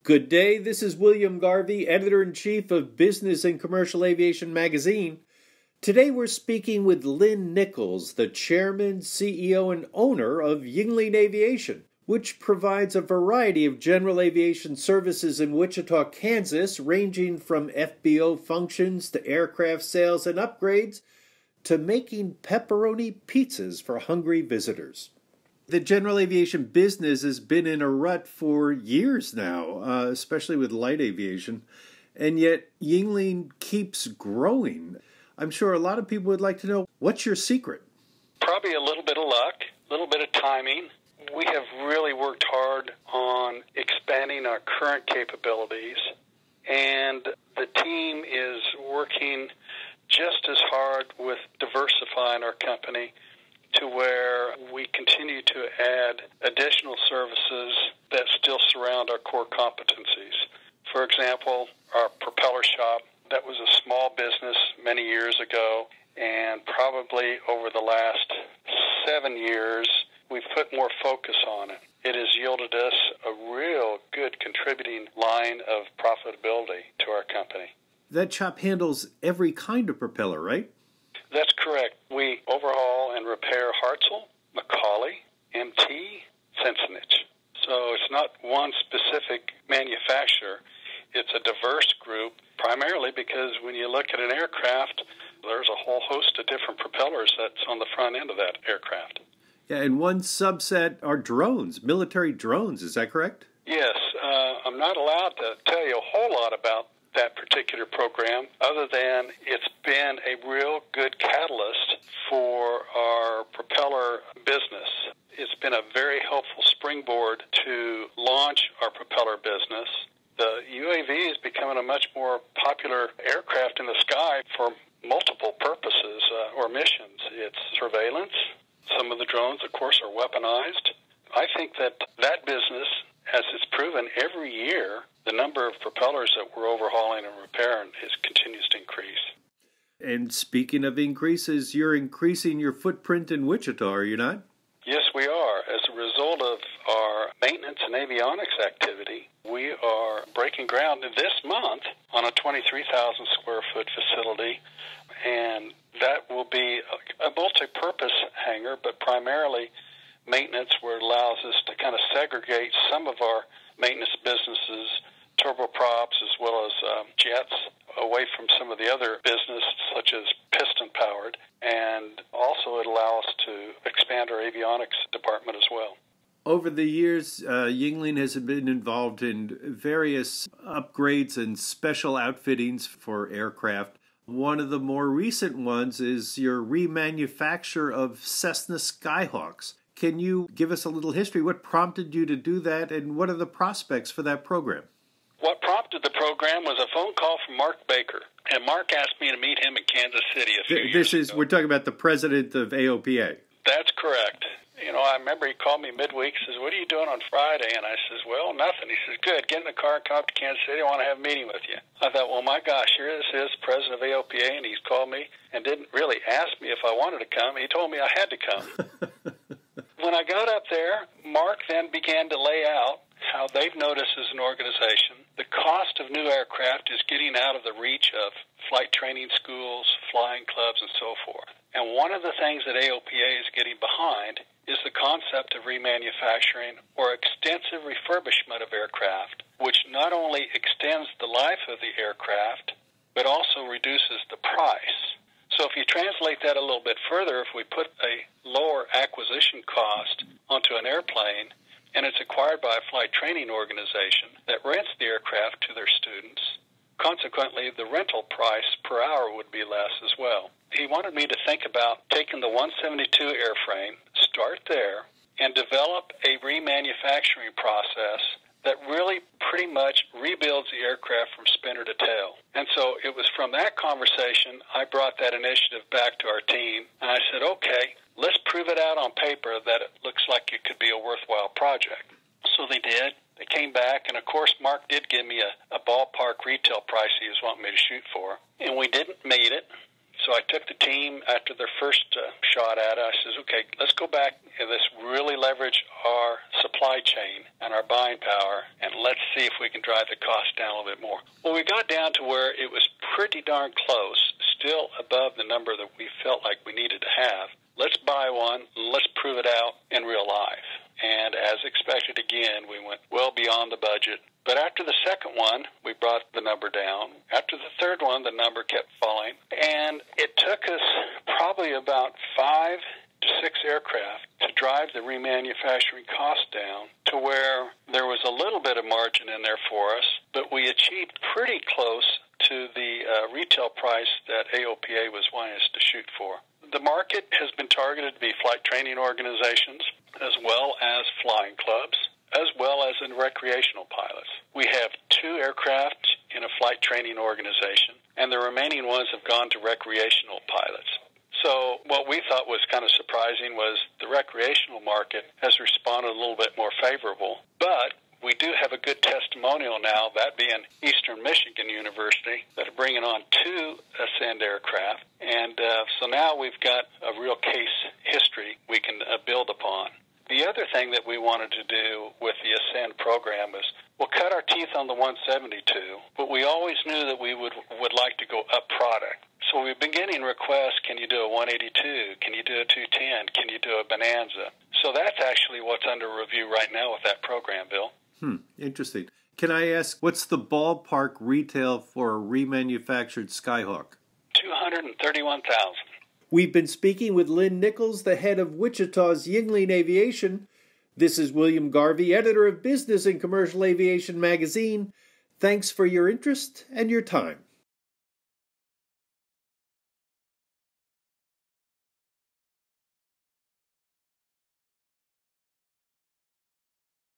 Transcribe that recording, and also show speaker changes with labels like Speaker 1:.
Speaker 1: Good day, this is William Garvey, Editor-in-Chief of Business and Commercial Aviation magazine. Today we're speaking with Lynn Nichols, the Chairman, CEO, and owner of Yingling Aviation, which provides a variety of general aviation services in Wichita, Kansas, ranging from FBO functions to aircraft sales and upgrades to making pepperoni pizzas for hungry visitors. The general aviation business has been in a rut for years now, especially with light aviation, and yet Yingling keeps growing. I'm sure a lot of people would like to know, what's your secret?
Speaker 2: Probably a little bit of luck, a little bit of timing. We have really worked hard on expanding our current capabilities, and the team is working just as hard with diversifying our company to where we continue to add additional services that still surround our core competencies. For example, our propeller shop, that was a small business many years ago, and probably over the last 7 years, we've put more focus on it. It has yielded us a real good contributing line of profitability to our company.
Speaker 1: That shop handles every kind of propeller, right?
Speaker 2: That's correct. We overhaul and repair Hartzell, Macaulay, MT, Sensenich. So it's not one specific manufacturer. It's a diverse group, primarily because when you look at an aircraft, there's a whole host of different propellers that's on the front end of that aircraft.
Speaker 1: Yeah, and one subset are drones, military drones. Is that correct?
Speaker 2: Yes. I'm not allowed to tell you a whole lot about that particular program, other than it's been a real good catalyst for our propeller business. It's been a very helpful springboard to launch our propeller business. The UAV is becoming a much more popular aircraft in the sky for multiple purposes or missions. It's surveillance. Some of the drones, of course, are weaponized. I think that business, as it's proven every year, the number of propellers that we're overhauling and repairing continues to increase.
Speaker 1: And speaking of increases, you're increasing your footprint in Wichita, are you not?
Speaker 2: Yes, we are. As a result of our maintenance and avionics activity, we are breaking ground this month on a 23,000 square foot facility, and that will be a multi-purpose hangar, but primarily maintenance, where it allows us to kind of segregate some of our maintenance businesses, turboprops as well as jets, away from some of the other business such as piston-powered, and also it allows us to expand our avionics department as well.
Speaker 1: Over the years, Yingling has been involved in various upgrades and special outfittings for aircraft. One of the more recent ones is your remanufacture of Cessna Skyhawks. Can you give us a little history? What prompted you to do that, and what are the prospects for that program?
Speaker 2: What prompted the program was a phone call from Mark Baker, and Mark asked me to meet him in Kansas City a few years ago.
Speaker 1: We're talking about the president of AOPA.
Speaker 2: That's correct. I remember he called me midweek, says, "What are you doing on Friday?" And I says, "Well, nothing." He says, "Good, get in the car and come up to Kansas City. I want to have a meeting with you." I thought, well, my gosh, here this is, president of AOPA, and he's called me and didn't really ask me if I wanted to come. He told me I had to come. When I got up there, Mark then began to lay out how they've noticed as an organization the cost of new aircraft is getting out of the reach of flight training schools, flying clubs, and so forth. And one of the things that AOPA is getting behind is the concept of remanufacturing or extensive refurbishment of aircraft, which not only extends the life of the aircraft, but also reduces the price. So if you translate that a little bit further, if we put a lower acquisition cost onto an airplane, and it's acquired by a flight training organization that rents the aircraft to their students, consequently, the rental price per hour would be less as well. He wanted me to think about taking the 172 airframe, start there, and develop a remanufacturing process that really pretty much rebuilds the aircraft from spinner to tail. And so it was from that conversation I brought that initiative back to our team, and I said, okay, let's prove it out on paper that it looks like it could be a worthwhile project. So they did. They came back, and of course Mark did give me a ballpark retail price he was wanting me to shoot for, and we didn't meet it. So I took the team after their first shot at it. I says, okay, let's go back and let's really leverage our supply chain and our buying power, and let's see if we can drive the cost down a little bit more. Well, we got down to where it was pretty darn close, still above the number that we felt like we needed to have. Let's buy one. Let's prove it out in real life. And as expected, again, we went well beyond the budget. But after the second one, we brought the number down. After the third one, the number kept falling. And it took us probably about 5 to 6 aircraft to drive the remanufacturing cost down to where there was a little bit of margin in there for us, but we achieved pretty close to the retail price that AOPA was wanting us to shoot for. The market has been targeted to be flight training organizations as well as flying clubs, as well as in recreational pilots. We have 2 aircraft in a flight training organization, and the remaining ones have gone to recreational pilots. So what we thought was kind of surprising was the recreational market has responded a little bit more favorable, but we do have a good testimonial now, that being Eastern Michigan University, that are bringing on 2 Ascend aircraft. And so now we've got a real case history we can build upon. The other thing that we wanted to do with the Ascend program was we'll cut our teeth on the 172, but we always knew that we would like to go up product. So we've been getting requests, can you do a 182? Can you do a 210? Can you do a Bonanza? So that's actually what's under review right now with that program, Bill.
Speaker 1: Interesting. Can I ask, what's the ballpark retail for a remanufactured Skyhawk?
Speaker 2: $231,000.
Speaker 1: We've been speaking with Lynn Nichols, the head of Wichita's Yingling Aviation. This is William Garvey, editor of Business and Commercial Aviation magazine. Thanks for your interest and your time.